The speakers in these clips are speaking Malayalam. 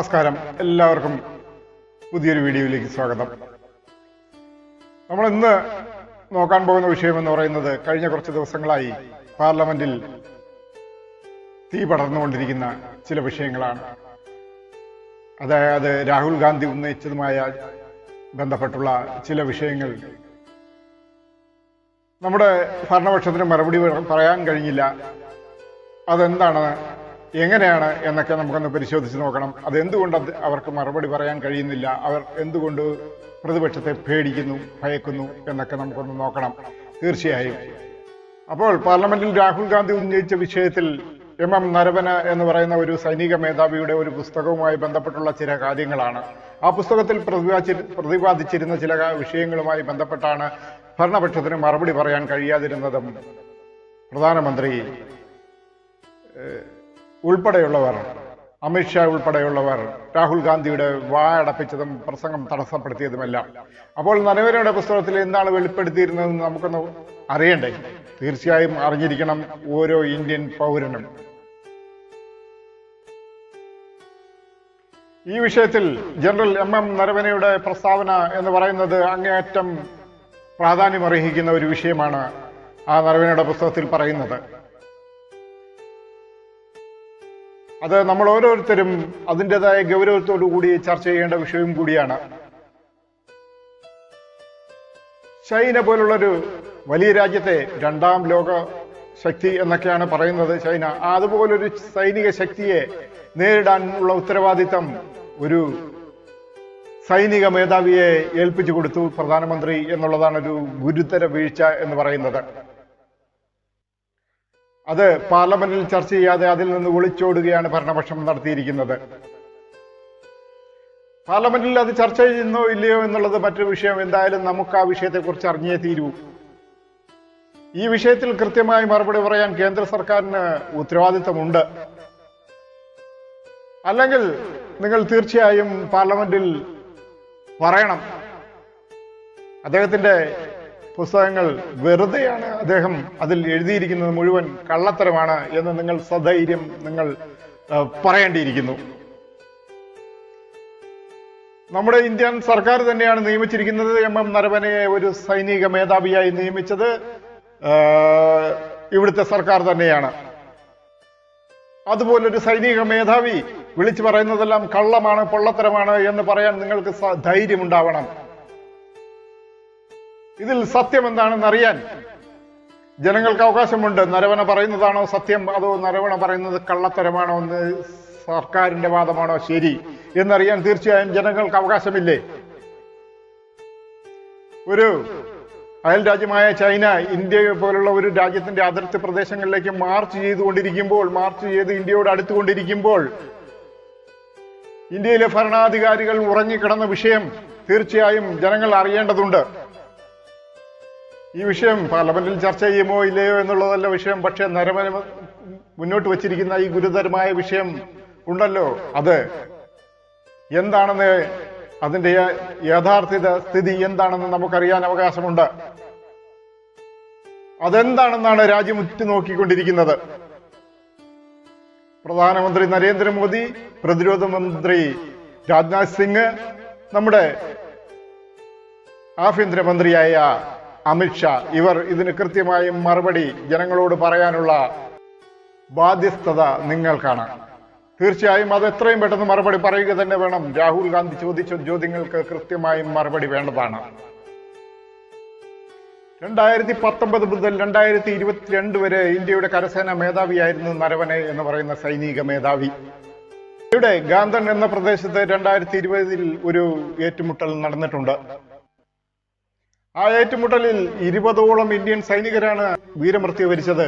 നമസ്കാരം, എല്ലാവർക്കും പുതിയൊരു വീഡിയോയിലേക്ക് സ്വാഗതം. നമ്മൾ ഇന്ന് നോക്കാൻ പോകുന്ന വിഷയം എന്ന് പറയുന്നത് കഴിഞ്ഞ കുറച്ച് ദിവസങ്ങളായി പാർലമെന്റിൽ തീ പടർന്നുകൊണ്ടിരിക്കുന്ന ചില വിഷയങ്ങളാണ്. അതായത് രാഹുൽ ഗാന്ധി ഉന്നയിച്ചതുമായ ബന്ധപ്പെട്ടുള്ള ചില വിഷയങ്ങൾ നമ്മുടെ ഭരണപക്ഷത്തിന് മറുപടി പറയാൻ കഴിഞ്ഞില്ല. അതെന്താണ്, എങ്ങനെയാണ് എന്നൊക്കെ നമുക്കൊന്ന് പരിശോധിച്ച് നോക്കണം. അതെന്തുകൊണ്ട് അവർക്ക് മറുപടി പറയാൻ കഴിയുന്നില്ല, അവർ എന്തുകൊണ്ട് പ്രതിപക്ഷത്തെ പേടിക്കുന്നു, ഭയക്കുന്നു എന്നൊക്കെ നമുക്കൊന്ന് നോക്കണം തീർച്ചയായും. അപ്പോൾ പാർലമെന്റിൽ രാഹുൽ ഗാന്ധി ഉന്നയിച്ച വിഷയത്തിൽ എം നരവന എന്ന് പറയുന്ന ഒരു സൈനിക മേധാവിയുടെ ഒരു പുസ്തകവുമായി ബന്ധപ്പെട്ടുള്ള ചില കാര്യങ്ങളാണ്. ആ പുസ്തകത്തിൽ പ്രതിപാദിച്ചിരുന്ന ചില വിഷയങ്ങളുമായി ബന്ധപ്പെട്ടാണ് ഭരണപക്ഷത്തിന് മറുപടി പറയാൻ കഴിയാതിരുന്നതും പ്രധാനമന്ത്രി ഉൾപ്പെടെയുള്ളവർ, അമിത്ഷാ ഉൾപ്പെടെയുള്ളവർ രാഹുൽ ഗാന്ധിയുടെ വായടപ്പിച്ചതും പ്രസംഗം തടസ്സപ്പെടുത്തിയതുമെല്ലാം. അപ്പോൾ നരവനയുടെ പുസ്തകത്തിൽ എന്താണ് വെളിപ്പെടുത്തിയിരുന്നതെന്ന് നമുക്കൊന്ന് അറിയണ്ടേ? തീർച്ചയായും അറിഞ്ഞിരിക്കണം ഓരോ ഇന്ത്യൻ പൗരനും. ഈ വിഷയത്തിൽ ജനറൽ എം നരവനയുടെ പ്രസ്താവന എന്ന് പറയുന്നത് അങ്ങേയറ്റം പ്രാധാന്യമർഹിക്കുന്ന ഒരു വിഷയമാണ് ആ നരവനയുടെ പുസ്തകത്തിൽ പറയുന്നത്. അത് നമ്മൾ ഓരോരുത്തരും അതിൻ്റെതായ ഗൗരവത്തോടു കൂടി ചർച്ച ചെയ്യേണ്ട വിഷയവും കൂടിയാണ്. ചൈന പോലുള്ളൊരു വലിയ രാജ്യത്തെ രണ്ടാം ലോക ശക്തി എന്നൊക്കെയാണ് പറയുന്നത് ചൈന. അതുപോലൊരു സൈനിക ശക്തിയെ നേരിടാനുള്ള ഉത്തരവാദിത്തം ഒരു സൈനിക മേധാവിയെ ഏൽപ്പിച്ചു കൊടുത്തു പ്രധാനമന്ത്രി എന്നുള്ളതാണ് ഒരു ഗുരുതര വീഴ്ച എന്ന് പറയുന്നത്. അത് പാർലമെന്റിൽ ചർച്ച ചെയ്യാതെ അതിൽ നിന്ന് ഒളിച്ചോടുകയാണ് ഭരണപക്ഷം നടത്തിയിരിക്കുന്നത്. പാർലമെന്റിൽ അത് ചർച്ച ചെയ്യുന്നോ ഇല്ലയോ എന്നുള്ളത് മറ്റൊരു വിഷയം. എന്തായാലും നമുക്ക് ആ വിഷയത്തെക്കുറിച്ച് അറിഞ്ഞേ തീരൂ. ഈ വിഷയത്തിൽ കൃത്യമായി മറുപടി പറയാൻ കേന്ദ്ര സർക്കാരിന് ഉത്തരവാദിത്തമുണ്ട്. അല്ലെങ്കിൽ നിങ്ങൾ തീർച്ചയായും പാർലമെന്റിൽ പറയണം, അദ്ദേഹത്തിന്റെ പുസ്തകങ്ങൾ വെറുതെയാണ്, അദ്ദേഹം അതിൽ എഴുതിയിരിക്കുന്നത് മുഴുവൻ കള്ളത്തരമാണ് എന്ന് നിങ്ങൾ സധൈര്യം പറയേണ്ടിയിരിക്കുന്നു. നമ്മുടെ ഇന്ത്യൻ സർക്കാർ തന്നെയാണ് നിയമിച്ചിരിക്കുന്നത് എം നരവനയെ ഒരു സൈനിക മേധാവിയായി നിയമിച്ചത് ഇവിടുത്തെ സർക്കാർ തന്നെയാണ്. അതുപോലൊരു സൈനിക മേധാവി വിളിച്ചു പറയുന്നതെല്ലാം കള്ളമാണ്, പൊള്ളത്തരമാണ് എന്ന് പറയാൻ നിങ്ങൾക്ക് ധൈര്യമുണ്ടാവണം. ഇതിൽ സത്യം എന്താണെന്ന് അറിയാൻ ജനങ്ങൾക്ക് അവകാശമുണ്ട്. നരവന പറയുന്നതാണോ സത്യം, അതോ നരവന പറയുന്നത് കള്ളത്തരമാണോ എന്ന്, സർക്കാരിന്റെ വാദമാണോ ശരി എന്നറിയാൻ തീർച്ചയായും ജനങ്ങൾക്ക് അവകാശമില്ലേ? ഒരു അയൽ രാജ്യമായ ചൈന ഇന്ത്യ പോലുള്ള ഒരു രാജ്യത്തിന്റെ അതിർത്തി പ്രദേശങ്ങളിലേക്ക് മാർച്ച് ചെയ്ത് ഇന്ത്യയോട് അടുത്തുകൊണ്ടിരിക്കുമ്പോൾ ഇന്ത്യയിലെ ഭരണാധികാരികൾ ഉറങ്ങിക്കിടന്ന വിഷയം തീർച്ചയായും ജനങ്ങൾ അറിയേണ്ടതുണ്ട്. ഈ വിഷയം പാർലമെന്റിൽ ചർച്ച ചെയ്യുമോ ഇല്ലയോ എന്നുള്ളതല്ല വിഷയം. പക്ഷെ നരവന മുന്നോട്ട് വച്ചിരിക്കുന്ന ഈ ഗുരുതരമായ വിഷയം ഉണ്ടല്ലോ, അത് എന്താണെന്ന്, അതിന്റെ യഥാർത്ഥ സ്ഥിതി എന്താണെന്ന് നമുക്കറിയാൻ അവകാശമുണ്ട്. അതെന്താണെന്നാണ് രാജ്യം ഉറ്റുനോക്കിക്കൊണ്ടിരിക്കുന്നത്. പ്രധാനമന്ത്രി നരേന്ദ്രമോദി, പ്രതിരോധ മന്ത്രി രാജ്നാഥ് സിംഗ്, നമ്മുടെ ആഭ്യന്തരമന്ത്രിയായ അമിത്ഷാ, ഇവർ ഇതിന് കൃത്യമായും മറുപടി ജനങ്ങളോട് പറയാനുള്ള ബാധ്യസ്ഥത നിങ്ങൾക്കാണ്. തീർച്ചയായും അത് എത്രയും പെട്ടെന്ന് മറുപടി പറയുക തന്നെ വേണം. രാഹുൽ ഗാന്ധി ചോദിച്ച ചോദ്യങ്ങൾക്ക് കൃത്യമായും മറുപടി വേണ്ടതാണ്. 2019 മുതൽ 2022 വരെ ഇന്ത്യയുടെ കരസേനാ മേധാവിയായിരുന്നു നരവനെ എന്ന് പറയുന്ന സൈനിക മേധാവി. ഇവിടെ ഗാന്തൺ എന്ന പ്രദേശത്ത് 2020 ഒരു ഏറ്റുമുട്ടൽ നടന്നിട്ടുണ്ട്. ആ ഏറ്റുമുട്ടലിൽ 20ഓളം ഇന്ത്യൻ സൈനികരാണ് വീരമൃത്യു വരിച്ചത്.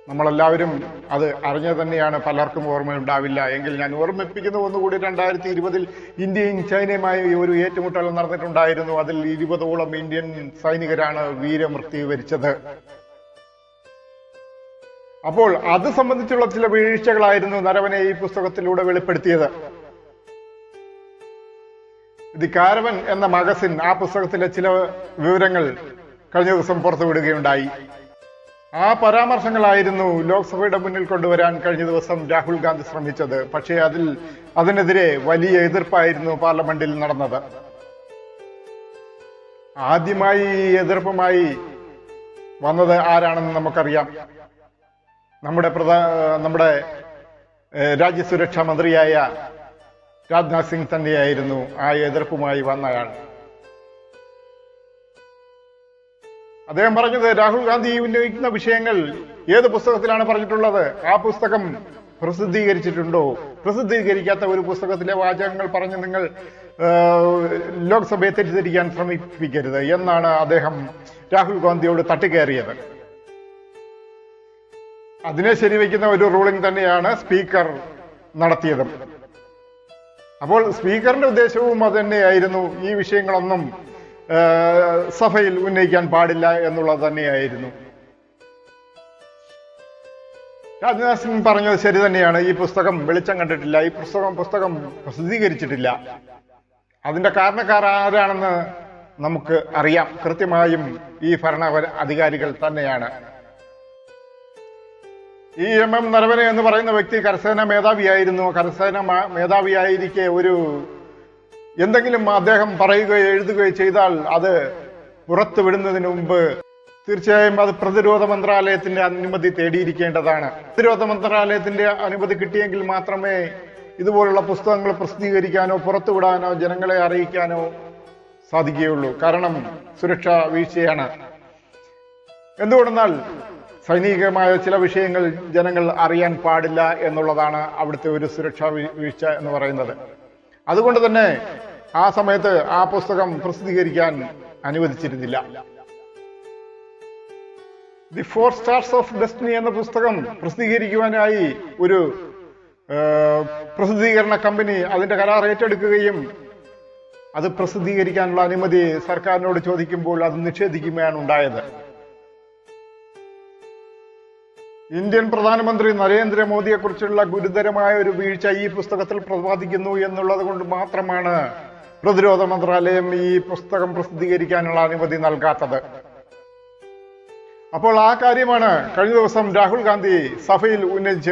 നമ്മളെല്ലാവരും അത് അറിഞ്ഞ തന്നെയാണ്, പലർക്കും ഓർമ്മയുണ്ടാവില്ല. എങ്കിൽ ഞാൻ ഓർമ്മിപ്പിക്കുന്ന ഒന്നുകൂടി, 2020 ഇന്ത്യയും ചൈനയുമായി ഒരു ഏറ്റുമുട്ടൽ നടന്നിട്ടുണ്ടായിരുന്നു. അതിൽ 20ഓളം ഇന്ത്യൻ സൈനികരാണ് വീരമൃത്യു വരിച്ചത്. അപ്പോൾ അത് സംബന്ധിച്ചുള്ള ചില വീഴ്ചകളായിരുന്നു നരവനെ ഈ പുസ്തകത്തിലൂടെ വെളിപ്പെടുത്തിയത്. ദി കാരവൻ എന്ന മാഗസിൻ ആ പുസ്തകത്തിലെ ചില വിവരങ്ങൾ കഴിഞ്ഞ ദിവസം പുറത്തുവിടുകയുണ്ടായി. ആ പരാമർശങ്ങളായിരുന്നു ലോക്സഭയുടെ മുന്നിൽ കൊണ്ടുവരാൻ കഴിഞ്ഞ ദിവസം രാഹുൽ ഗാന്ധി ശ്രമിച്ചത്. പക്ഷേ അതിനെതിരെ വലിയ എതിർപ്പായിരുന്നു പാർലമെന്റിൽ നടന്നത്. ആദ്യമായി ഈ എതിർപ്പുമായി വന്നത് ആരാണെന്ന് നമുക്കറിയാം. നമ്മുടെ രാജ്യസുരക്ഷാ മന്ത്രിയായ രാജ്നാഥ് സിംഗ് തന്നെയായിരുന്നു ആ എതിർപ്പുമായി വന്നയാൾ. അദ്ദേഹം പറഞ്ഞത് രാഹുൽ ഗാന്ധി ഉന്നയിക്കുന്ന വിഷയങ്ങൾ ഏത് പുസ്തകത്തിലാണ് പറഞ്ഞിട്ടുള്ളത്, ആ പുസ്തകം പ്രസിദ്ധീകരിച്ചിട്ടുണ്ടോ, പ്രസിദ്ധീകരിക്കാത്ത ഒരു പുസ്തകത്തിലെ വാചകങ്ങൾ പറഞ്ഞ് നിങ്ങൾ ലോക്സഭയെ തെറ്റിദ്ധരിക്കാൻ ശ്രമിപ്പിക്കരുത് എന്നാണ് അദ്ദേഹം രാഹുൽ ഗാന്ധിയോട് തട്ടിക്കയറിയത്. അതിനെ ശരിവെക്കുന്ന ഒരു റൂളിംഗ് തന്നെയാണ് സ്പീക്കർ നടത്തിയത്. അപ്പോൾ സ്പീക്കറിന്റെ ഉദ്ദേശവും അത് തന്നെയായിരുന്നു, ഈ വിഷയങ്ങളൊന്നും സഭയിൽ ഉന്നയിക്കാൻ പാടില്ല എന്നുള്ളത് തന്നെയായിരുന്നു. രാജ്നാഥ് സിംഗ് പറഞ്ഞത് ശരി തന്നെയാണ്. ഈ പുസ്തകം വെളിച്ചം കണ്ടിട്ടില്ല, ഈ പുസ്തകം പ്രസിദ്ധീകരിച്ചിട്ടില്ല. അതിന്റെ കാരണക്കാർ ആരാണെന്ന് നമുക്ക് അറിയാം. കൃത്യമായും ഈ ഭരണ അധികാരികൾ തന്നെയാണ്. ഈ എം നരവനെ എന്ന് പറയുന്ന വ്യക്തി കരസേന മേധാവിയായിരുന്നു. കരസേന മേധാവിയായിരിക്കെ എന്തെങ്കിലും അദ്ദേഹം പറയുകയോ എഴുതുകയോ ചെയ്താൽ അത് പുറത്തു വിടുന്നതിന് മുമ്പ് തീർച്ചയായും അത് പ്രതിരോധ മന്ത്രാലയത്തിന്റെ അനുമതി തേടിയിരിക്കേണ്ടതാണ്. പ്രതിരോധ മന്ത്രാലയത്തിന്റെ അനുമതി കിട്ടിയെങ്കിൽ മാത്രമേ ഇതുപോലുള്ള പുസ്തകങ്ങൾ പ്രസിദ്ധീകരിക്കാനോ പുറത്തുവിടാനോ ജനങ്ങളെ അറിയിക്കാനോ സാധിക്കുകയുള്ളൂ. കാരണം സുരക്ഷാ വീഴ്ചയാണ്. എന്തുകൊണ്ടെന്നാൽ സൈനികമായ ചില വിഷയങ്ങൾ ജനങ്ങൾ അറിയാൻ പാടില്ല എന്നുള്ളതാണ് അവിടുത്തെ ഒരു സുരക്ഷാ വീഴ്ച എന്ന് പറയുന്നത്. അതുകൊണ്ട് തന്നെ ആ സമയത്ത് ആ പുസ്തകം പ്രസിദ്ധീകരിക്കാൻ അനുവദിച്ചിരുന്നില്ല. ദി 4 സ്റ്റാർസ് ഓഫ് ഡെസ്റ്റിനി എന്ന പുസ്തകം പ്രസിദ്ധീകരിക്കുവാനായി ഒരു പ്രസിദ്ധീകരണ കമ്പനി അതിന്റെ കരാർ ഏറ്റെടുക്കുകയും അത് പ്രസിദ്ധീകരിക്കാനുള്ള അനുമതി സർക്കാരിനോട് ചോദിക്കുമ്പോൾ അത് നിഷേധിക്കുകയാണ് ഉണ്ടായത്. ഇന്ത്യൻ പ്രധാനമന്ത്രി നരേന്ദ്രമോദിയെ കുറിച്ചുള്ള ഗുരുതരമായ ഒരു വീഴ്ച ഈ പുസ്തകത്തിൽ പ്രതിപാദിക്കുന്നു എന്നുള്ളത് കൊണ്ട് മാത്രമാണ് പ്രതിരോധ മന്ത്രാലയം ഈ പുസ്തകം പ്രസിദ്ധീകരിക്കാനുള്ള അനുമതി നൽകാത്തത്. അപ്പോൾ ആ കാര്യമാണ് കഴിഞ്ഞ ദിവസം രാഹുൽ ഗാന്ധി സഭയിൽ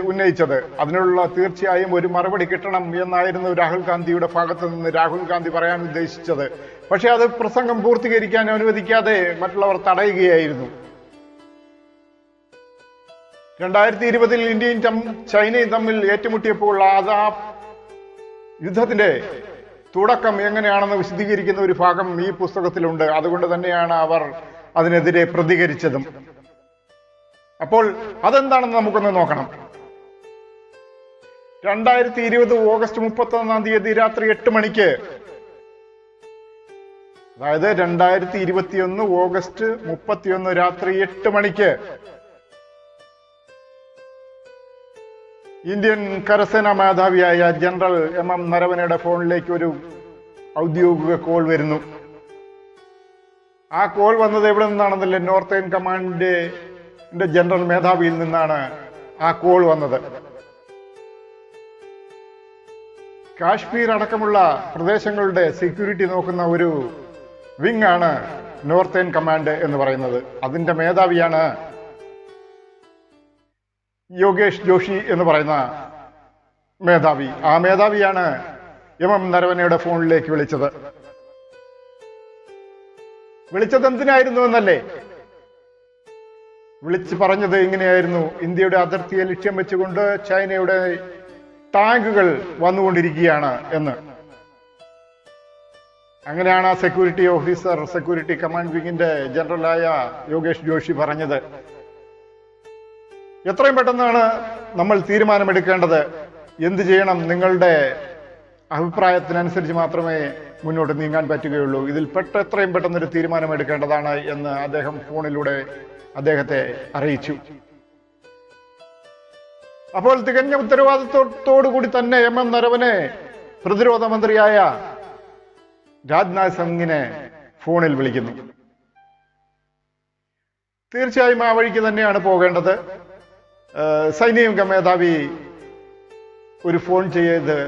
ഉന്നയിച്ചത്. അതിനുള്ള തീർച്ചയായും ഒരു മറുപടി കിട്ടണം എന്നായിരുന്നു രാഹുൽ ഗാന്ധിയുടെ ഭാഗത്ത് നിന്ന് രാഹുൽ ഗാന്ധി പറയാൻ ഉദ്ദേശിച്ചത്. പക്ഷെ അത് പ്രസംഗം പൂർത്തീകരിക്കാൻ അനുവദിക്കാതെ മറ്റുള്ളവർ തടയുകയായിരുന്നു. 2020 ഇന്ത്യയും ചൈനയും തമ്മിൽ ഏറ്റുമുട്ടിയപ്പോൾ ആ യുദ്ധത്തിന്റെ തുടക്കം എങ്ങനെയാണെന്ന് വിശദീകരിക്കുന്ന ഒരു ഭാഗം ഈ പുസ്തകത്തിലുണ്ട്. അതുകൊണ്ട് തന്നെയാണ് അവർ അതിനെതിരെ പ്രതികരിച്ചതും. അപ്പോൾ അതെന്താണെന്ന് നമുക്കൊന്ന് നോക്കണം. 2020 ഓഗസ്റ്റ് 31 രാത്രി 8 മണിക്ക്, അതായത് 2021 ഓഗസ്റ്റ് 31 രാത്രി 8 മണിക്ക് ഇന്ത്യൻ കരസേനാ മേധാവിയായ ജനറൽ എം നരവനയുടെ ഫോണിലേക്ക് ഒരു ഔദ്യോഗിക കോൾ വരുന്നു. ആ കോൾ വന്നത് എവിടെ നിന്നാണെന്നല്ലേ, നോർത്തേൺ കമാൻഡിന്റെ ജനറൽ മേധാവിയിൽ നിന്നാണ് ആ കോൾ വന്നത്. കാശ്മീർ അടക്കമുള്ള പ്രദേശങ്ങളുടെ സെക്യൂരിറ്റി നോക്കുന്ന ഒരു വിങ് ആണ് നോർത്തേൺ കമാൻഡ് എന്ന് പറയുന്നത്. അതിന്റെ മേധാവിയാണ് യോഗേഷ് ജോഷി എന്ന് പറയുന്ന മേധാവി. ആ മേധാവിയാണ് എം നരവനയുടെ ഫോണിലേക്ക് വിളിച്ചത് എന്തിനായിരുന്നു എന്നല്ലേ? വിളിച്ചു പറഞ്ഞത് ഇങ്ങനെയായിരുന്നു: ഇന്ത്യയുടെ അതിർത്തിയെ ലക്ഷ്യം വെച്ചുകൊണ്ട് ചൈനയുടെ ടാങ്കുകൾ വന്നുകൊണ്ടിരിക്കുകയാണ് എന്ന്. അങ്ങനെയാണ് സെക്യൂരിറ്റി ഓഫീസർ, സെക്യൂരിറ്റി കമാൻഡ് വിങ്ങിന്റെ ജനറലായ യോഗേഷ് ജോഷി പറഞ്ഞത്. എത്രയും പെട്ടെന്നാണ് നമ്മൾ തീരുമാനമെടുക്കേണ്ടത്. എന്ത് ചെയ്യണം? നിങ്ങളുടെ അഭിപ്രായത്തിനനുസരിച്ച് മാത്രമേ മുന്നോട്ട് നീങ്ങാൻ പറ്റുകയുള്ളൂ. ഇതിൽ എത്രയും പെട്ടെന്നൊരു തീരുമാനം എടുക്കേണ്ടതാണ് എന്ന് അദ്ദേഹം ഫോണിലൂടെ അദ്ദേഹത്തെ അറിയിച്ചു. അപ്പോൾ തികഞ്ഞ ഉത്തരവാദിത്വത്തോടുകൂടി തന്നെ എം നരവനെ പ്രതിരോധ മന്ത്രിയായ രാജ്നാഥ് സിംഗിനെ ഫോണിൽ വിളിക്കുന്നു. തീർച്ചയായും ആ വഴിക്ക് തന്നെയാണ് പോകേണ്ടത്. സൈനിക മേധാവി ഒരു ഫോൺ ചെയ്ത്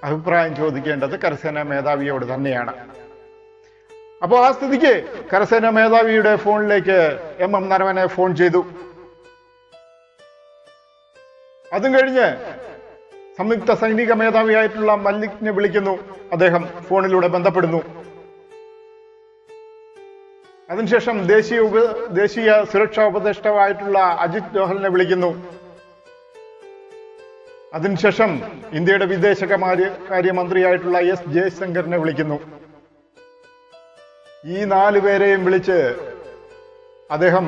അഭിപ്രായം ചോദിക്കേണ്ടത് കരസേനാ മേധാവിയോട് തന്നെയാണ്. അപ്പോൾ ആ സ്ഥിതിക്ക് കരസേനാ മേധാവിയുടെ ഫോണിലേക്ക് എം നരവനെ ഫോൺ ചെയ്തു. അതും കഴിഞ്ഞ് സംയുക്ത സൈനിക മേധാവിയായിട്ടുള്ള മല്ലിക്കിനെ വിളിക്കുന്നു. അദ്ദേഹം ഫോണിലൂടെ ബന്ധപ്പെടുന്നു. അതിനുശേഷം ദേശീയ സുരക്ഷാ ഉപദേഷ്ടാവായിട്ടുള്ള അജിത് ഡോഹലിനെ വിളിക്കുന്നു. അതിനുശേഷം ഇന്ത്യയുടെ വിദേശകാര്യമന്ത്രിയായിട്ടുള്ള എസ് ജയശങ്കറിനെ വിളിക്കുന്നു. ഈ 4 പേരെയും വിളിച്ച് അദ്ദേഹം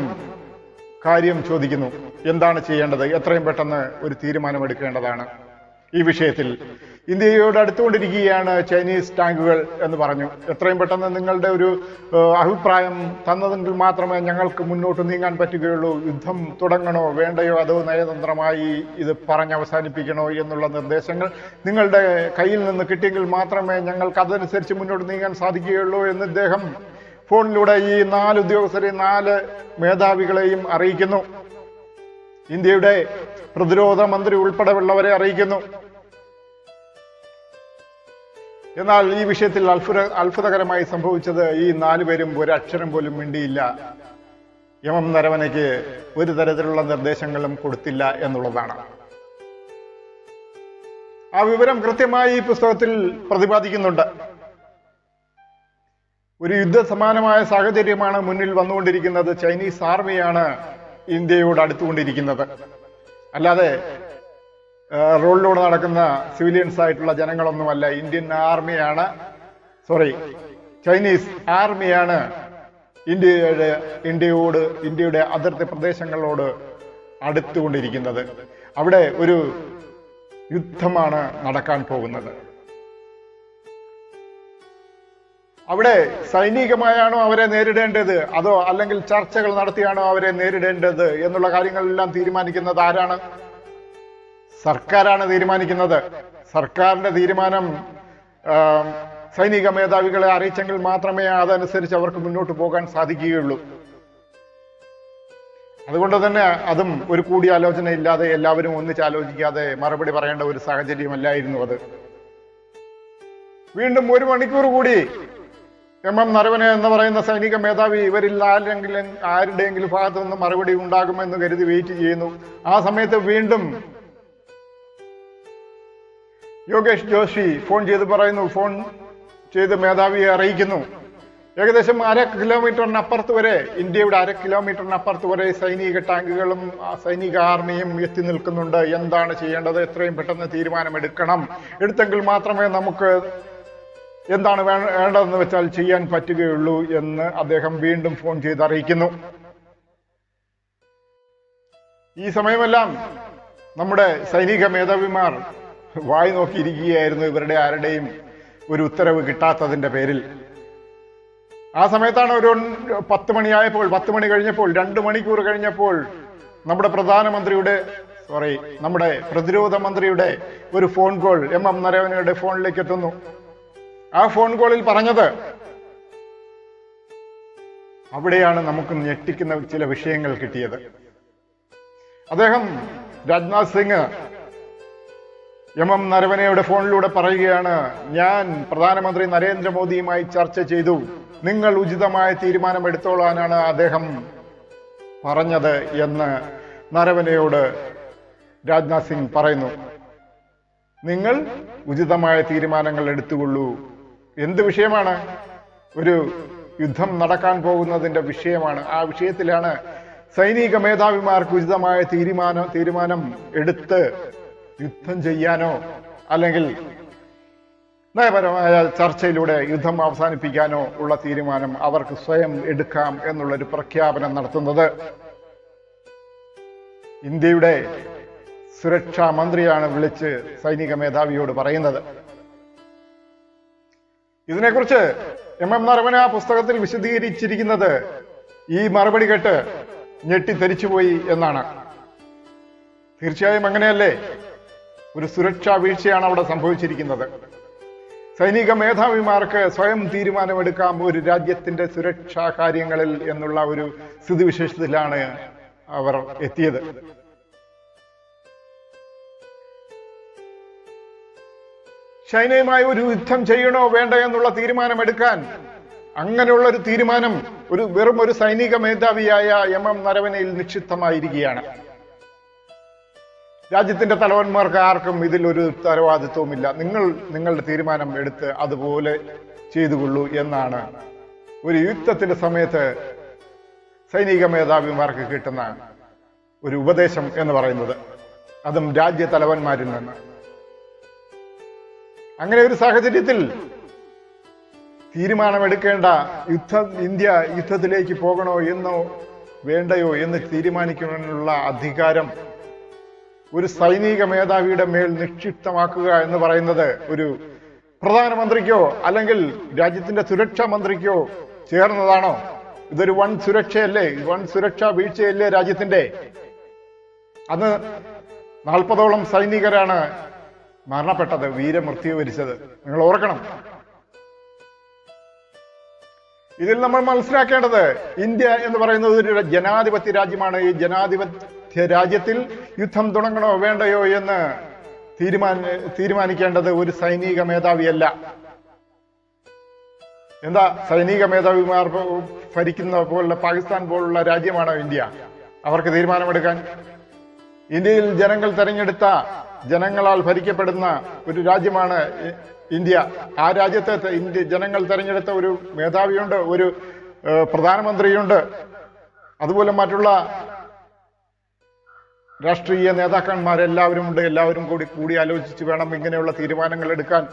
കാര്യം ചോദിക്കുന്നു. എന്താണ് ചെയ്യേണ്ടത്? എത്രയും പെട്ടെന്ന് ഒരു തീരുമാനമെടുക്കേണ്ടതാണ് ഈ വിഷയത്തിൽ. ഇന്ത്യയോട് അടുത്തുകൊണ്ടിരിക്കുകയാണ് ചൈനീസ് ടാങ്കുകൾ എന്ന് പറഞ്ഞു. എത്രയും പെട്ടെന്ന് നിങ്ങളുടെ ഒരു അഭിപ്രായം തന്നതെങ്കിൽ മാത്രമേ ഞങ്ങൾക്ക് മുന്നോട്ട് നീങ്ങാൻ പറ്റുകയുള്ളൂ. യുദ്ധം തുടങ്ങണോ വേണ്ടയോ അതോ നയതന്ത്രമായി ഇത് പറഞ്ഞവസാനിപ്പിക്കണോ എന്നുള്ള നിർദ്ദേശങ്ങൾ നിങ്ങളുടെ കയ്യിൽ നിന്ന് കിട്ടിയെങ്കിൽ മാത്രമേ ഞങ്ങൾക്ക് അതനുസരിച്ച് മുന്നോട്ട് നീങ്ങാൻ സാധിക്കുകയുള്ളൂ എന്ന് ഇദ്ദേഹം ഫോണിലൂടെ ഈ 4 ഉദ്യോഗസ്ഥരെയും 4 മേധാവികളെയും അറിയിക്കുന്നു. ഇന്ത്യയുടെ പ്രതിരോധ മന്ത്രി ഉൾപ്പെടെയുള്ളവരെ അറിയിക്കുന്നു. എന്നാൽ ഈ വിഷയത്തിൽ അത്ഭുതകരമായി സംഭവിച്ചത് ഈ 4 പേരും ഒരക്ഷരം പോലും മിണ്ടിയില്ല. എം നരവനെക്ക് ഒരു തരത്തിലുള്ള നിർദ്ദേശങ്ങളും കൊടുത്തില്ല എന്നുള്ളതാണ്. ആ വിവരം കൃത്യമായി ഈ പുസ്തകത്തിൽ പ്രതിപാദിക്കുന്നുണ്ട്. ഒരു യുദ്ധസമാനമായ സാഹചര്യമാണ് മുന്നിൽ വന്നുകൊണ്ടിരിക്കുന്നത്. ചൈനീസ് ആർമിയാണ് ഇന്ത്യയോട് അടുത്തുകൊണ്ടിരിക്കുന്നത്. അല്ലാതെ റോഡിലൂടെ നടക്കുന്ന സിവിലിയൻസ് ആയിട്ടുള്ള ജനങ്ങളൊന്നുമല്ല. ചൈനീസ് ആർമിയാണ് ഇന്ത്യയുടെ അതിർത്തി പ്രദേശങ്ങളോട് അടുത്തുകൊണ്ടിരിക്കുന്നത്. അവിടെ ഒരു യുദ്ധമാണ് നടക്കാൻ പോകുന്നത്. അവിടെ സൈനികമായാണോ അവരെ നേരിടേണ്ടത് അതോ അല്ലെങ്കിൽ ചർച്ചകൾ നടത്തിയാണോ അവരെ നേരിടേണ്ടത് എന്നുള്ള കാര്യങ്ങളെല്ലാം തീരുമാനിക്കുന്നത് ആരാണ്? സർക്കാരാണ് തീരുമാനിക്കുന്നത്. സർക്കാരിന്റെ തീരുമാനം സൈനിക മേധാവികളെ അറിയിച്ചെങ്കിൽ മാത്രമേ അതനുസരിച്ച് അവർക്ക് മുന്നോട്ട് പോകാൻ സാധിക്കുകയുള്ളൂ. അതുകൊണ്ട് തന്നെ അതും ഒരു കൂടിയാലോചന ഇല്ലാതെ എല്ലാവരും ഒന്നിച്ചാലോചിക്കാതെ മറുപടി പറയേണ്ട ഒരു സാഹചര്യമല്ലായിരുന്നു അത്. വീണ്ടും 1 മണിക്കൂർ കൂടി എം നരവനെ എന്ന് പറയുന്ന സൈനിക മേധാവി ഇവരിൽ ആരുടെയെങ്കിലും ഭാഗത്തു നിന്ന് മറുപടി ഉണ്ടാകുമെന്ന് കരുതി വെയിറ്റ് ചെയ്യുന്നു. ആ സമയത്ത് വീണ്ടും യോഗേഷ് ജോഷി ഫോൺ ചെയ്ത് മേധാവിയെ അറിയിക്കുന്നു. ഏകദേശം 1/2 കിലോമീറ്ററിനപ്പുറത്ത് വരെ, ഇന്ത്യയുടെ 1/2 കിലോമീറ്ററിനപ്പുറത്ത് വരെ സൈനിക ടാങ്കുകളും സൈനിക ആർമിയും എത്തി നിൽക്കുന്നുണ്ട്. എന്താണ് ചെയ്യേണ്ടത്? എത്രയും പെട്ടെന്ന് തീരുമാനമെടുക്കണം. എടുത്തെങ്കിൽ മാത്രമേ നമുക്ക് എന്താണ് വേണ്ടതെന്ന് വെച്ചാൽ ചെയ്യാൻ പറ്റുകയുള്ളൂ എന്ന് അദ്ദേഹം വീണ്ടും ഫോൺ ചെയ്ത് അറിയിക്കുന്നു. ഈ സമയമെല്ലാം നമ്മുടെ സൈനിക മേധാവിമാർ വായി നോക്കിയിരിക്കുകയായിരുന്നു ഇവരുടെ ആരുടെയും ഒരു ഉത്തരവ് കിട്ടാത്തതിന്റെ പേരിൽ. ആ സമയത്താണ് ഒരു 10 മണി കഴിഞ്ഞപ്പോൾ 2 മണിക്കൂർ കഴിഞ്ഞപ്പോൾ നമ്മുടെ പ്രതിരോധ മന്ത്രിയുടെ ഒരു ഫോൺ കോൾ എം നരവനയുടെ ഫോണിലേക്ക് എത്തുന്നു. ആ ഫോൺ കോളിൽ പറഞ്ഞത്, അവിടെയാണ് നമുക്ക് ഞെട്ടിക്കുന്ന ചില വിഷയങ്ങൾ കിട്ടിയത്. അദ്ദേഹം രാജ്നാഥ് സിംഗ് എം നരവനയുടെ ഫോണിലൂടെ പറയുകയാണ്, ഞാൻ പ്രധാനമന്ത്രി നരേന്ദ്രമോദിയുമായി ചർച്ച ചെയ്തു. നിങ്ങൾ ഉചിതമായ തീരുമാനമെടുത്തോളാനാണ് അദ്ദേഹം പറഞ്ഞത് എന്ന് നരവനയോട് രാജ്നാഥ് സിംഗ് പറയുന്നു. നിങ്ങൾ ഉചിതമായ തീരുമാനങ്ങൾ എടുത്തുകൊള്ളൂ. എന്ത് വിഷയമാണ്? ഒരു യുദ്ധം നടക്കാൻ പോകുന്നതിന്റെ വിഷയമാണ്. ആ വിഷയത്തിലാണ് സൈനിക മേധാവിമാർക്ക് ഉചിതമായ തീരുമാനം എടുത്ത് യുദ്ധം ചെയ്യാനോ അല്ലെങ്കിൽ നയപരമായ ചർച്ചയിലൂടെ യുദ്ധം അവസാനിപ്പിക്കാനോ ഉള്ള തീരുമാനം അവർക്ക് സ്വയം എടുക്കാം എന്നുള്ളൊരു പ്രഖ്യാപനം നടത്തുന്നത്. ഇന്ത്യയുടെ സുരക്ഷാ മന്ത്രിയാണ് വിളിച്ച് സൈനിക മേധാവിയോട് പറയുന്നത്. ഇതിനെക്കുറിച്ച് എം നരവന ആ പുസ്തകത്തിൽ വിശദീകരിച്ചിരിക്കുന്നത് ഈ മറുപടി കേട്ട് ഞെട്ടിത്തെരിച്ചുപോയി എന്നാണ്. തീർച്ചയായും അങ്ങനെയല്ലേ? ഒരു സുരക്ഷാ വീഴ്ചയാണ് അവിടെ സംഭവിച്ചിരിക്കുന്നത്. സൈനിക മേധാവിമാർക്ക് സ്വയം തീരുമാനമെടുക്കാം ഒരു രാജ്യത്തിന്റെ സുരക്ഷാ കാര്യങ്ങളിൽ എന്നുള്ള ഒരു സ്ഥിതിവിശേഷത്തിലാണ് അവർ എത്തിയത്. ചൈനയുമായി ഒരു യുദ്ധം ചെയ്യണോ വേണ്ട എന്നുള്ള തീരുമാനമെടുക്കാൻ അങ്ങനെയുള്ള ഒരു തീരുമാനം വെറും ഒരു സൈനിക മേധാവിയായ എം നരവനയിൽ നിക്ഷിപ്തമായിരിക്കുകയാണ്. രാജ്യത്തിന്റെ തലവന്മാർക്ക് ആർക്കും ഇതിലൊരു ഉത്തരവാദിത്വമില്ല. നിങ്ങളുടെ തീരുമാനം എടുത്ത് അതുപോലെ ചെയ്തുകൊള്ളൂ എന്നാണ് ഒരു യുദ്ധത്തിന്റെ സമയത്ത് സൈനിക മേധാവിമാർക്ക് കിട്ടുന്ന ഒരു ഉപദേശം എന്ന് പറയുന്നത്, അതും രാജ്യ തലവന്മാരിൽ നിന്ന്. അങ്ങനെ ഒരു സാഹചര്യത്തിൽ തീരുമാനമെടുക്കേണ്ട ഇന്ത്യ യുദ്ധത്തിലേക്ക് പോകണോ എന്നോ വേണ്ടയോ എന്ന് തീരുമാനിക്കുന്നതിനുള്ള അധികാരം ഒരു സൈനിക മേധാവിയുടെ മേൽ നിക്ഷിപ്തമാക്കുക എന്ന് പറയുന്നത് ഒരു പ്രധാനമന്ത്രിക്കോ അല്ലെങ്കിൽ രാജ്യത്തിന്റെ സുരക്ഷാ മന്ത്രിക്കോ ചേർന്നതാണോ? ഇതൊരു വൻ സുരക്ഷയല്ലേ, വൻ സുരക്ഷാ വീഴ്ചയല്ലേ രാജ്യത്തിന്റെ? അന്ന് 40ഓളം സൈനികരാണ് മരണപ്പെട്ടത്, വീരമൃത്യു വരിച്ചത്. നിങ്ങൾ ഓർക്കണം. ഇതിൽ നമ്മൾ മനസ്സിലാക്കേണ്ടത്, ഇന്ത്യ എന്ന് പറയുന്നത് ഒരു ജനാധിപത്യ രാജ്യമാണ്. ഈ ജനാധിപത്യ രാജ്യത്തിൽ യുദ്ധം തുടങ്ങണോ വേണ്ടയോ എന്ന് തീരുമാനിക്കേണ്ടത് ഒരു സൈനിക മേധാവിയല്ല. എന്താ, സൈനിക മേധാവിമാർ ഭരിക്കുന്ന പോലുള്ള പാകിസ്ഥാൻ പോലുള്ള രാജ്യമാണോ ഇന്ത്യ? അവർക്ക് തീരുമാനമെടുക്കാൻ? ഇന്ത്യയിൽ ജനങ്ങളാൽ ഭരിക്കപ്പെടുന്ന ഒരു രാജ്യമാണ് ഇന്ത്യ. ആ രാജ്യത്തെ ജനങ്ങൾ തെരഞ്ഞെടുത്ത ഒരു മേധാവിയുണ്ട്, ഒരു പ്രധാനമന്ത്രിയുണ്ട്, അതുപോലെ മറ്റുള്ള രാഷ്ട്രീയ നേതാക്കന്മാരെല്ലാവരും ഉണ്ട്. എല്ലാവരും കൂടി ആലോചിച്ച് വേണം ഇങ്ങനെയുള്ള തീരുമാനങ്ങൾ എടുക്കാൻ.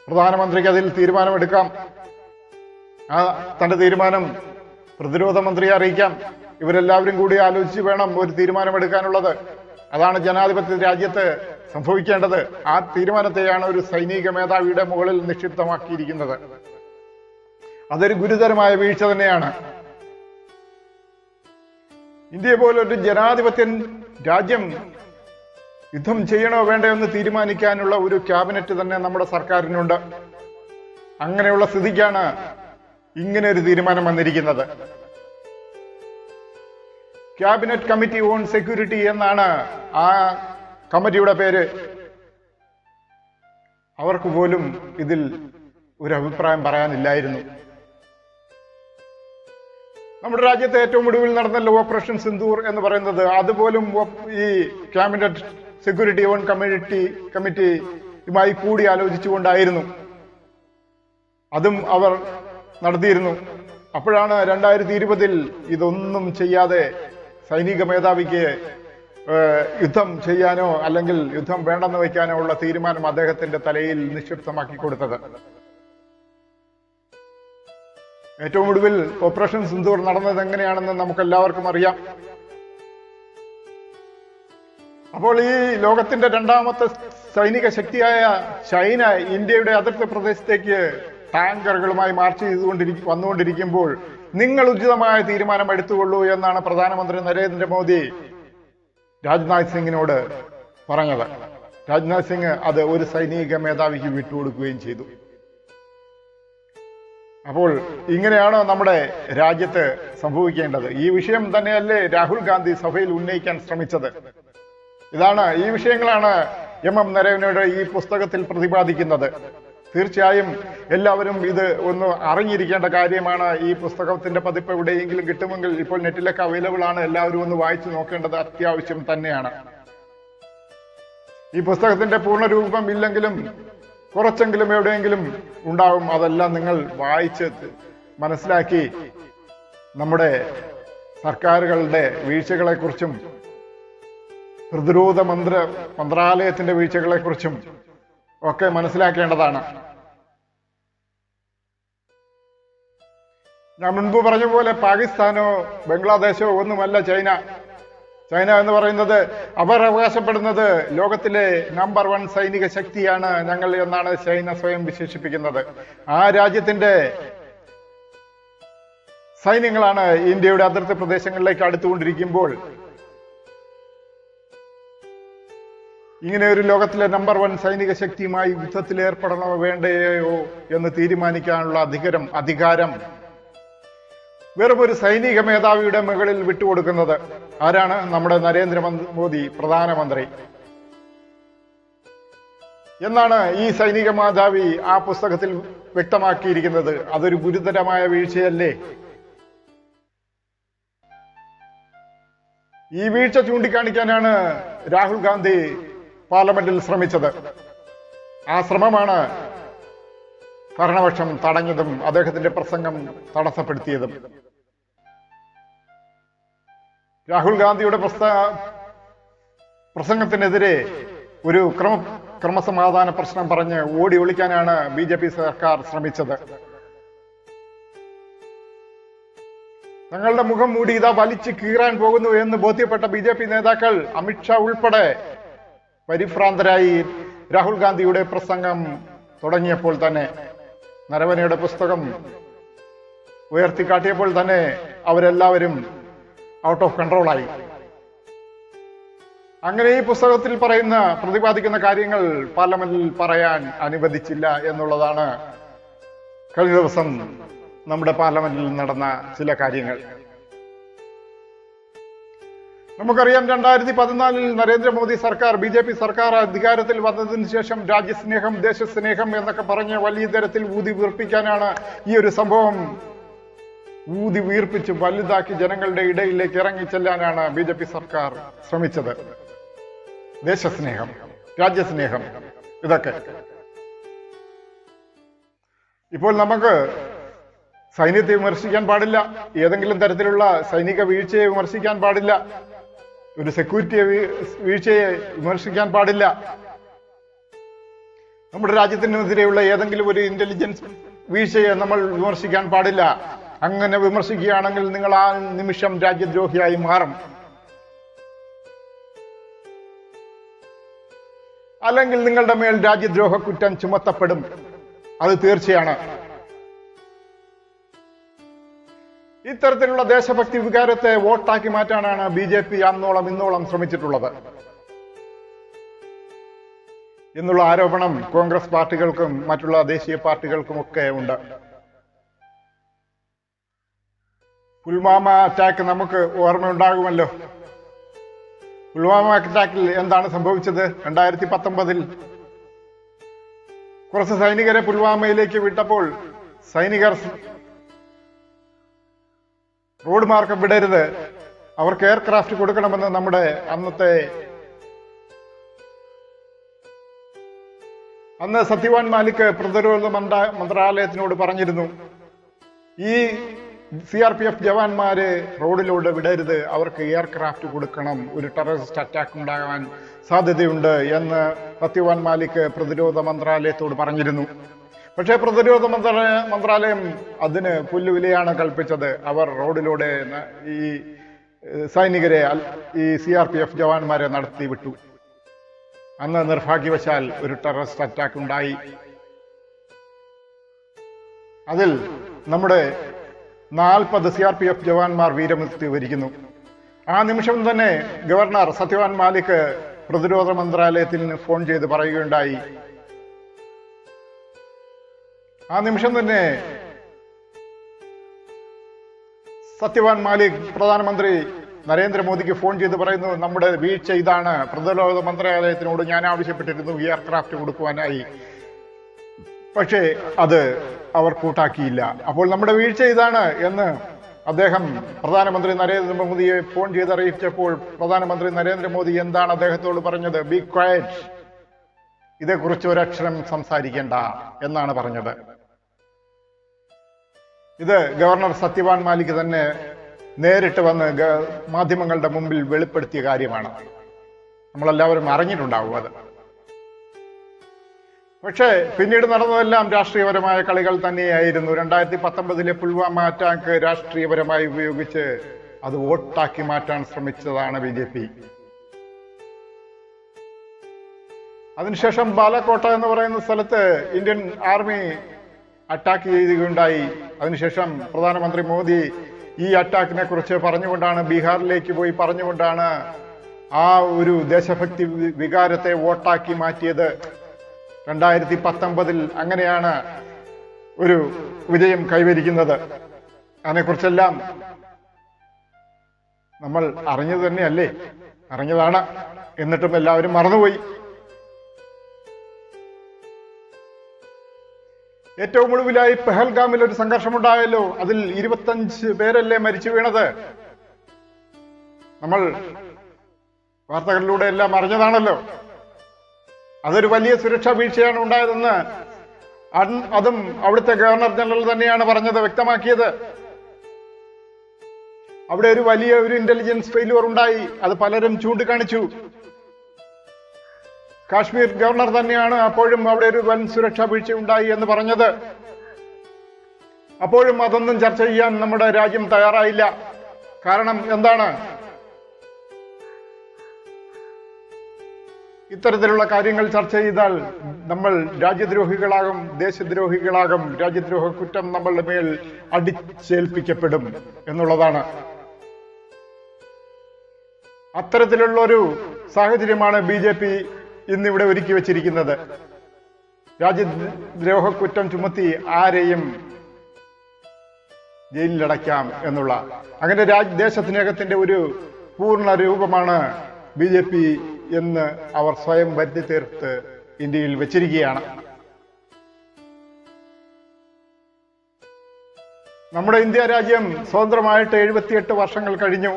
പ്രധാനമന്ത്രിക്ക് അതിൽ തീരുമാനമെടുക്കാം. തന്റെ തീരുമാനം പ്രതിരോധ മന്ത്രിയെ അറിയിക്കാം. ഇവരെല്ലാവരും കൂടി ആലോചിച്ച് വേണം ഒരു തീരുമാനമെടുക്കാനുള്ളത്. അതാണ് ജനാധിപത്യ രാജ്യത്ത് സംഭവിക്കേണ്ടത്. ആ തീരുമാനത്തെയാണ് ഒരു സൈനിക മേധാവിയുടെ മുകളിൽ നിക്ഷിപ്തമാക്കിയിരിക്കുന്നത്. അതൊരു ഗുരുതരമായ വീഴ്ച തന്നെയാണ്. ഇന്ത്യയെ പോലൊരു ജനാധിപത്യ രാജ്യം യുദ്ധം ചെയ്യണോ വേണ്ടയോ എന്ന് തീരുമാനിക്കാനുള്ള ഒരു ക്യാബിനറ്റ് തന്നെ നമ്മുടെ സർക്കാരിനുണ്ട്. അങ്ങനെയുള്ള സ്ഥിതിക്കാണ് ഇങ്ങനെ ഒരു തീരുമാനം വന്നിരിക്കുന്നത്. ക്യാബിനറ്റ് കമ്മിറ്റി ഓൺ സെക്യൂരിറ്റി എന്നാണ് ആ കമ്മിറ്റിയുടെ പേര്. അവർക്ക് പോലും ഇതിൽ ഒരു അഭിപ്രായം പറയാനില്ലായിരുന്നു. നമ്മുടെ രാജ്യത്തെ ഏറ്റവും ഒടുവിൽ നടന്നല്ലോ ഓപ്പറേഷൻ സിന്ദൂർ എന്ന് പറയുന്നത്. അതുപോലും ഈ ക്യാബിനറ്റ് സെക്യൂരിറ്റി ഓൺ കമ്മിറ്റിയുമായി കൂടി ആലോചിച്ചുകൊണ്ടായിരുന്നു. അതും അവർ നടത്തിയിരുന്നു. അപ്പോഴാണ് 2020 ഇതൊന്നും ചെയ്യാതെ സൈനിക മേധാവിക്ക് യുദ്ധം ചെയ്യാനോ അല്ലെങ്കിൽ യുദ്ധം വേണ്ടെന്ന് വയ്ക്കാനോ ഉള്ള തീരുമാനം അദ്ദേഹത്തിന്റെ തലയിൽ നിക്ഷിപ്തമാക്കി കൊടുത്തത്. ഏറ്റവും ഒടുവിൽ ഓപ്പറേഷൻ സിന്ദൂർ നടന്നത് എങ്ങനെയാണെന്ന് നമുക്കെല്ലാവർക്കും അറിയാം. അപ്പോൾ ഈ ലോകത്തിന്റെ രണ്ടാമത്തെ സൈനിക ശക്തിയായ ചൈന ഇന്ത്യയുടെ അതിർത്തി പ്രദേശത്തേക്ക് ടാങ്കറുകളുമായി മാർച്ച് വന്നുകൊണ്ടിരിക്കുമ്പോൾ നിങ്ങൾ ഉചിതമായ തീരുമാനം എടുത്തുകൊള്ളൂ എന്നാണ് പ്രധാനമന്ത്രി നരേന്ദ്രമോദി രാജ്നാഥ് സിംഗിനോട് പറഞ്ഞത്. രാജ്നാഥ് സിംഗ് അത് ഒരു സൈനിക മേധാവിക്ക് വിട്ടുകൊടുക്കുകയും ചെയ്തു. അപ്പോൾ ഇങ്ങനെയാണോ നമ്മുടെ രാജ്യത്ത് സംഭവിക്കേണ്ടത്? ഈ വിഷയം തന്നെയല്ലേ രാഹുൽ ഗാന്ധി സഭയിൽ ഉന്നയിക്കാൻ ശ്രമിച്ചത്? ഈ വിഷയങ്ങളാണ് എം നരേന്ദ്രയുടെ ഈ പുസ്തകത്തിൽ പ്രതിപാദിക്കുന്നത്. തീർച്ചയായും എല്ലാവരും ഇത് ഒന്ന് അറിഞ്ഞിരിക്കേണ്ട കാര്യമാണ്. ഈ പുസ്തകത്തിന്റെ പതിപ്പ് എവിടെയെങ്കിലും കിട്ടുമെങ്കിൽ ഇപ്പോൾ നെറ്റിലൊക്കെ അവൈലബിൾ ആണ്. എല്ലാവരും ഒന്ന് വായിച്ചു നോക്കേണ്ടത് അത്യാവശ്യം തന്നെയാണ്. ഈ പുസ്തകത്തിന്റെ പൂർണ്ണരൂപം ഇല്ലെങ്കിലും കുറച്ചെങ്കിലും എവിടെയെങ്കിലും ഉണ്ടാവും. അതെല്ലാം നിങ്ങൾ വായിച്ച് മനസ്സിലാക്കി നമ്മുടെ സർക്കാരുകളുടെ വീഴ്ചകളെക്കുറിച്ചും പ്രതിരോധ മന്ത്രാലയത്തിന്റെ വീഴ്ചകളെക്കുറിച്ചും ഒക്കെ മനസ്സിലാക്കേണ്ടതാണ്. ഞാൻ മുൻപ് പറഞ്ഞ പോലെ പാകിസ്ഥാനോ ബംഗ്ലാദേശോ ഒന്നുമല്ല ചൈന. ചൈന എന്ന് പറയുന്നത് അവർ അവകാശപ്പെടുന്നത് ലോകത്തിലെ നമ്പർ 1 സൈനിക ശക്തിയാണ് ഞങ്ങൾ എന്നാണ് ചൈന സ്വയം വിശേഷിപ്പിക്കുന്നത്. ആ രാജ്യത്തിന്റെ സൈന്യങ്ങളാണ് ഇന്ത്യയുടെ അതിർത്തി പ്രദേശങ്ങളിലേക്ക് അടുത്തുകൊണ്ടിരിക്കുമ്പോൾ ഇങ്ങനെ ഒരു ലോകത്തിലെ നമ്പർ 1 സൈനിക ശക്തിയുമായി യുദ്ധത്തിൽ ഏർപ്പെടണോ വേണ്ടയോ എന്ന് തീരുമാനിക്കാനുള്ള അധികാരം വെറും ഒരു സൈനിക മേധാവിയുടെ മുകളിൽ വിട്ടുകൊടുക്കുന്നത് ആരാണ്? നമ്മുടെ നരേന്ദ്രമോദി പ്രധാനമന്ത്രി എന്നാണ് ഈ സൈനിക മേധാവി ആ പുസ്തകത്തിൽ വ്യക്തമാക്കിയിരിക്കുന്നത്. അതൊരു ഗുരുതരമായ വീഴ്ചയല്ലേ? ഈ വീഴ്ച ചൂണ്ടിക്കാണിക്കാനാണ് രാഹുൽ ഗാന്ധി പാർലമെന്റിൽ ശ്രമിച്ചത്. ആ ശ്രമമാണ് ഭരണപക്ഷം തടഞ്ഞതും അദ്ദേഹത്തിന്റെ പ്രസംഗം തടസ്സപ്പെടുത്തിയതും. രാഹുൽ ഗാന്ധിയുടെ പ്രസംഗത്തിനെതിരെ ഒരു ക്രമസമാധാന പ്രശ്നം പറഞ്ഞ് ഓടി ഒളിക്കാനാണ് BJP സർക്കാർ ശ്രമിച്ചത്. തങ്ങളുടെ മുഖം മൂടി ഇതാ വലിച്ചു കീറാൻ പോകുന്നു എന്ന് ബോധ്യപ്പെട്ട BJP നേതാക്കൾ അമിത്ഷാ ഉൾപ്പെടെ പരിഭ്രാന്തരായി രാഹുൽ ഗാന്ധിയുടെ പ്രസംഗം തുടങ്ങിയപ്പോൾ തന്നെ, നരവനയുടെ പുസ്തകം ഉയർത്തിക്കാട്ടിയപ്പോൾ തന്നെ അവരെല്ലാവരും ഔട്ട് ഓഫ് കൺട്രോളായി. അങ്ങനെ ഈ പുസ്തകത്തിൽ പ്രതിപാദിക്കുന്ന കാര്യങ്ങൾ പാർലമെന്റിൽ പറയാൻ അനുവദിച്ചില്ല എന്നുള്ളതാണ് കഴിഞ്ഞ ദിവസം നമ്മുടെ പാർലമെന്റിൽ നടന്ന ചില കാര്യങ്ങൾ. നമുക്കറിയാം, 2014 നരേന്ദ്രമോദി സർക്കാർ, BJP സർക്കാർ അധികാരത്തിൽ വന്നതിന് ശേഷം രാജ്യസ്നേഹം, ദേശസ്നേഹം എന്നൊക്കെ പറഞ്ഞ് വലിയ തരത്തിൽ ഊതി വീർപ്പിക്കാനാണ് ഈ ഒരു സംഭവം ഊതി വീർപ്പിച്ച് വലുതാക്കി ജനങ്ങളുടെ ഇടയിലേക്ക് ഇറങ്ങിച്ചെല്ലാനാണ് BJP സർക്കാർ ശ്രമിച്ചത്. ദേശസ്നേഹം, രാജ്യസ്നേഹം, ഇതൊക്കെ. ഇപ്പോൾ നമുക്ക് സൈന്യത്തെ വിമർശിക്കാൻ പാടില്ല, ഏതെങ്കിലും തരത്തിലുള്ള സൈനിക വീഴ്ചയെ വിമർശിക്കാൻ പാടില്ല, ഒരു സെക്യൂരിറ്റി വീഴ്ചയെ വിമർശിക്കാൻ പാടില്ല, നമ്മുടെ രാജ്യത്തിനെതിരെയുള്ള ഏതെങ്കിലും ഒരു ഇന്റലിജൻസ് വീഴ്ചയെ നമ്മൾ വിമർശിക്കാൻ പാടില്ല. അങ്ങനെ വിമർശിക്കുകയാണെങ്കിൽ നിങ്ങൾ ആ നിമിഷം രാജ്യദ്രോഹിയായി മാറും. അല്ലെങ്കിൽ നിങ്ങളുടെ മേൽ രാജ്യദ്രോഹ കുറ്റം ചുമത്തപ്പെടും. അത് തീർച്ചയാണ്. ഇത്തരത്തിലുള്ള ദേശഭക്തി വികാരത്തെ വോട്ടാക്കി മാറ്റാനാണ് BJP അന്നോളം ഇന്നോളം ശ്രമിച്ചിട്ടുള്ളത് എന്നുള്ള ആരോപണം കോൺഗ്രസ് പാർട്ടികൾക്കും മറ്റുള്ള ദേശീയ പാർട്ടികൾക്കുമൊക്കെ ഉണ്ട്. പുൽവാമ അറ്റാക്ക് നമുക്ക് ഓർമ്മയുണ്ടാകുമല്ലോ. പുൽവാമ അറ്റാക്കിൽ എന്താണ് സംഭവിച്ചത്? 2019 കുറച്ച് സൈനികരെ പുൽവാമയിലേക്ക് വിട്ടപ്പോൾ സൈനികർ റോഡ് മാർഗം വിടരുത്, അവർക്ക് എയർക്രാഫ്റ്റ് കൊടുക്കണമെന്ന് നമ്മുടെ അന്ന് സത്യവാൻ മാലിക് പ്രതിരോധ മന്ത്രാലയത്തിനോട് പറഞ്ഞിരുന്നു, ഈ CRPF ജവാന്മാര് റോഡിലൂടെ വിടരുത്, അവർക്ക് എയർക്രാഫ്റ്റ് കൊടുക്കണം, ഒരു ടെററിസ്റ്റ് അറ്റാക്ക് ഉണ്ടാകാൻ സാധ്യതയുണ്ട് എന്ന് സത്യവാൻ മാലിക് പ്രതിരോധ മന്ത്രാലയത്തോട് പറഞ്ഞിരുന്നു. പക്ഷേ പ്രതിരോധ മന്ത്രാലയം അതിന് പുല്ലുവിലയാണ് കൽപ്പിച്ചത്. അവർ റോഡിലൂടെ ഈ സൈനികരെ, ഈ CRPF ജവാന്മാരെ നടത്തി വിട്ടു. അന്ന് നിർഭാഗ്യവശാൽ ഒരു ടെററിസ്റ്റ് അറ്റാക്ക് ഉണ്ടായി. അതിൽ നമ്മുടെ 40 CRPF ജവാന്മാർ വീരമൃത്യു വരിക്കുന്നു. ആ നിമിഷം തന്നെ ഗവർണർ സത്യവാൻ മാലിക് പ്രതിരോധ മന്ത്രാലയത്തിന് ഫോൺ ചെയ്ത് പറയുകയുണ്ടായി. ആ നിമിഷം തന്നെ സത്യവാൻ മാലിക് പ്രധാനമന്ത്രി നരേന്ദ്രമോദിക്ക് ഫോൺ ചെയ്ത് പറയുന്നു, നമ്മുടെ വീഴ്ച ഇതാണ്, പ്രതിരോധ മന്ത്രാലയത്തിനോട് ഞാൻ ആവശ്യപ്പെട്ടിരുന്നു എയർക്രാഫ്റ്റ് കൊടുക്കുവാനായി, പക്ഷേ അത് അവർ കൂട്ടാക്കിയില്ല. അപ്പോൾ നമ്മുടെ വീഴ്ച ഇതാണ് എന്ന് അദ്ദേഹം പ്രധാനമന്ത്രി നരേന്ദ്രമോദിയെ ഫോൺ ചെയ്ത് അറിയിച്ചപ്പോൾ പ്രധാനമന്ത്രി നരേന്ദ്രമോദി എന്താണ് അദ്ദേഹത്തോട് പറഞ്ഞത്? ബി ക്വയറ്റ്, ഇതേക്കുറിച്ച് ഒരക്ഷരം സംസാരിക്കേണ്ട എന്നാണ് പറഞ്ഞത്. ഇത് ഗവർണർ സത്യവാൻ മാലിക് തന്നെ നേരിട്ട് വന്ന് മാധ്യമങ്ങളുടെ മുമ്പിൽ വെളിപ്പെടുത്തിയ കാര്യമാണ്. നമ്മളെല്ലാവരും അറിഞ്ഞിട്ടുണ്ടാവും അത്. പക്ഷേ പിന്നീട് നടന്നതെല്ലാം രാഷ്ട്രീയപരമായ കളികൾ തന്നെയായിരുന്നു. 2019 പുൽവാമ അറ്റാക്ക് രാഷ്ട്രീയപരമായി ഉപയോഗിച്ച് അത് വോട്ടാക്കി മാറ്റാൻ ശ്രമിച്ചതാണ് BJP. അതിനുശേഷം ബാലക്കോട്ട എന്ന് പറയുന്ന സ്ഥലത്ത് ഇന്ത്യൻ ആർമി അറ്റാക്ക് ചെയ്യുകയുണ്ടായി. അതിനുശേഷം പ്രധാനമന്ത്രി മോദി ഈ അറ്റാക്കിനെ കുറിച്ച് പറഞ്ഞുകൊണ്ടാണ്, ബീഹാറിലേക്ക് പോയി പറഞ്ഞുകൊണ്ടാണ് ആ ഒരു ദേശഭക്തി വികാരത്തെ വോട്ടാക്കി മാറ്റിയത്. 2019 അങ്ങനെയാണ് ഒരു വിജയം കൈവരിക്കുന്നത്. അതിനെക്കുറിച്ചെല്ലാം നമ്മൾ അറിഞ്ഞത് തന്നെയല്ലേ, അറിഞ്ഞതാണ്. എന്നിട്ടും എല്ലാവരും മറന്നുപോയി. ഏറ്റവും ഒടുവിലായി പെഹൽഗാമിൽ ഒരു സംഘർഷമുണ്ടായല്ലോ. അതിൽ 25 പേരല്ലേ മരിച്ചു വീണത്. നമ്മൾ വാർത്തകളിലൂടെ എല്ലാം അറിഞ്ഞതാണല്ലോ. അതൊരു വലിയ സുരക്ഷാ വീഴ്ചയാണ് ഉണ്ടായതെന്ന് അതും അവിടുത്തെ ഗവർണർ ജനറൽ തന്നെയാണ് പറഞ്ഞത്, വ്യക്തമാക്കിയത്. അവിടെ ഒരു വലിയ ഇന്റലിജൻസ് ഫെയിലിയർ ഉണ്ടായി. അത് പലരും ചൂണ്ടിക്കാണിച്ചു. കാശ്മീർ ഗവർണർ തന്നെയാണ് അപ്പോഴും അവിടെ ഒരു വൻ സുരക്ഷാ വീഴ്ച ഉണ്ടായി എന്ന് പറഞ്ഞത്. അപ്പോഴും അതൊന്നും ചർച്ച ചെയ്യാൻ നമ്മുടെ രാജ്യം തയ്യാറായില്ല. കാരണം എന്താണ്? ഇത്തരത്തിലുള്ള കാര്യങ്ങൾ ചർച്ച ചെയ്താൽ നമ്മൾ രാജ്യദ്രോഹികളാകും, ദേശദ്രോഹികളാകും, രാജ്യദ്രോഹ കുറ്റം നമ്മളുടെ മേൽ അടിച്ചേൽപ്പിക്കപ്പെടും എന്നുള്ളതാണ്. അത്തരത്തിലുള്ളൊരു സാഹചര്യമാണ് BJP ഇന്നിവിടെ ഒരുക്കി വച്ചിരിക്കുന്നത്. രാജ്യദ്രോഹ കുറ്റം ചുമത്തി ആരെയും ജയിലിലടയ്ക്കാം എന്നുള്ള, അങ്ങനെ ദേശസ്നേഹത്തിന്റെ ഒരു പൂർണ്ണ രൂപമാണ് BJP എന്ന് അവർ സ്വയം വരുത്തി തീർത്ത് ഇന്ത്യയിൽ വെച്ചിരിക്കുകയാണ്. നമ്മുടെ ഇന്ത്യ രാജ്യം സ്വതന്ത്രമായിട്ട് 78 വർഷങ്ങൾ കഴിഞ്ഞു.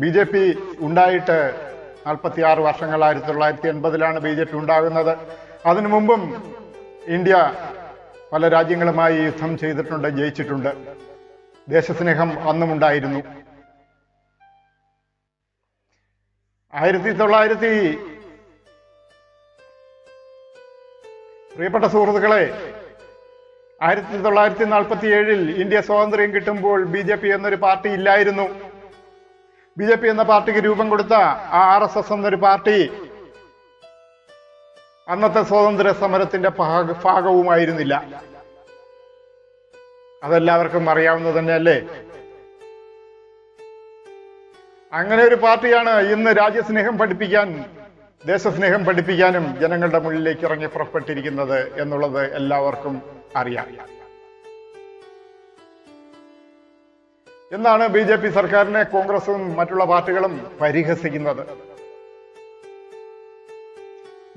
BJP ഉണ്ടായിട്ട് 46 വർഷങ്ങൾ. 1980-ലാണ് BJP ഉണ്ടാകുന്നത്. അതിനു മുമ്പും ഇന്ത്യ പല രാജ്യങ്ങളുമായി യുദ്ധം ചെയ്തിട്ടുണ്ട്, ജയിച്ചിട്ടുണ്ട്. ദേശസ്നേഹം അന്നും ഉണ്ടായിരുന്നു. പ്രിയപ്പെട്ട സുഹൃത്തുക്കളെ, 1947-ൽ ഇന്ത്യ സ്വാതന്ത്ര്യം കിട്ടുമ്പോൾ BJP എന്നൊരു പാർട്ടി ഇല്ലായിരുന്നു. BJP എന്ന പാർട്ടിക്ക് രൂപം കൊടുത്ത RSS എന്നൊരു പാർട്ടി അന്നത്തെ സ്വാതന്ത്ര്യ സമരത്തിന്റെ ഭാഗവുമായിരുന്നില്ല. അതെല്ലാവർക്കും അറിയാവുന്നത് തന്നെയല്ലേ. അങ്ങനെ ഒരു പാർട്ടിയാണ് ഇന്ന് രാജ്യസ്നേഹം പഠിപ്പിക്കാൻ, ദേശസ്നേഹം പഠിപ്പിക്കാനും ജനങ്ങളുടെ മുന്നിലേക്ക് ഇറങ്ങി പുറപ്പെട്ടിരിക്കുന്നത് എന്നുള്ളത് എല്ലാവർക്കും അറിയാം. എന്നാണ് BJP സർക്കാരിനെ കോൺഗ്രസും മറ്റുള്ള പാർട്ടികളും പരിഹസിക്കുന്നത്.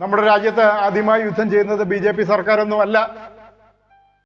നമ്മുടെ രാജ്യത്ത് ആദ്യമായി യുദ്ധം ചെയ്യുന്നത് BJP സർക്കാരൊന്നും അല്ല.